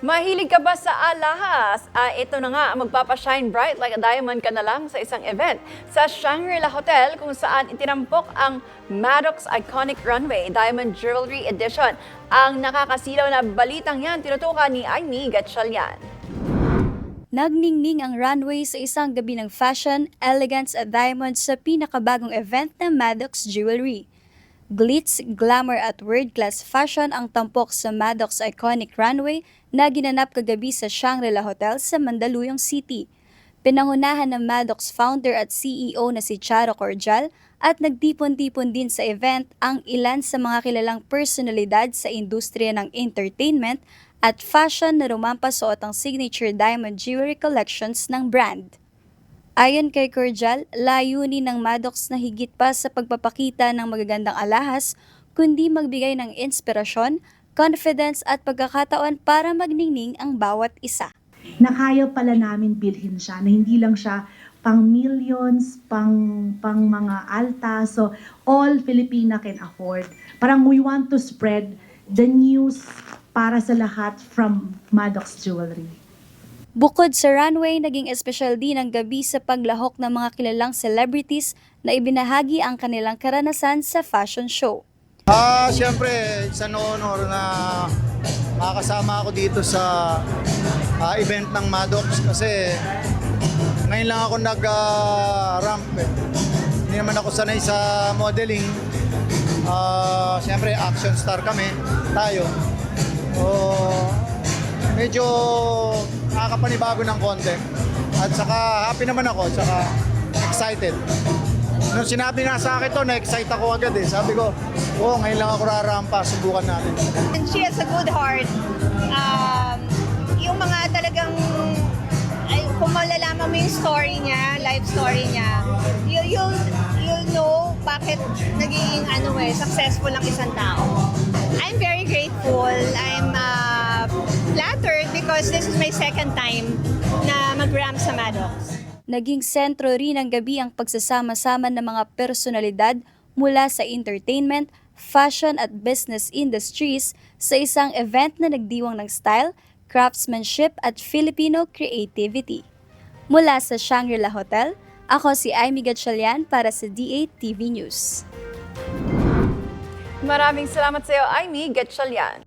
Mahilig ka ba sa alahas? Ito na nga, magpapashine bright like a diamond ka na lang sa isang event sa Shangri-La Hotel kung saan itinampok ang Maddox Iconic Runway Diamond Jewelry Edition. Ang nakakasilaw na balitang yan, tinutukan ni Aimee Gatchalian. Nagningning ang runway sa isang gabi ng fashion, elegance at diamonds sa pinakabagong event ng Maddox Jewelry. Glitz, glamour at world-class fashion ang tampok sa Maddox Iconic Runway na ginanap kagabi sa Shangri-La Hotel sa Mandaluyong City. Pinangunahan ng Maddox founder at CEO na si Charo Cordial at nagtipon-tipon din sa event ang ilan sa mga kilalang personalidad sa industriya ng entertainment at fashion na rumampasuot ang signature diamond jewelry collections ng brand. Ayon kay Cordial, layunin ng Maddox na higit pa sa pagpapakita ng magagandang alahas, kundi magbigay ng inspirasyon, confidence at pagkakataon para magningning ang bawat isa. Na kaya pala namin bilhin siya, na hindi lang siya pang millions, pang mga alta, so all Filipina can afford. Parang we want to spread the news para sa lahat from Maddox Jewelry. Bukod sa runway, naging espesyal din ang gabi sa paglahok ng mga kilalang celebrities na ibinahagi ang kanilang karanasan sa fashion show. Siyempre, isang honor na makakasama ako dito sa event ng Maddox kasi ngayon lang ako nag-ramp. Hindi naman ako sanay sa modeling. Siyempre, action star kami, tayo. Medyo nakakapanibago ng konti. At saka happy naman ako, at saka excited. Nung sinabi na sa akin to, na-excite ako agad eh. Sabi ko, ngayon lang ako rarampa, subukan natin. And she has a good heart. Yung mga talagang, kung malalaman mo yung story niya, life story niya, you'll know bakit naging successful ang isang tao. I'm very grateful. I'm flattered because this is my second time na mag-ramp sa Maddox. Naging sentro rin ng gabi ang pagsasama-sama ng mga personalidad mula sa entertainment, fashion at business industries sa isang event na nagdiwang ng style, craftsmanship at Filipino creativity. Mula sa Shangri-La Hotel, ako si Aimee Gatchalian para sa DA TV News. Maraming salamat sa iyo, Aimee Gatchalian.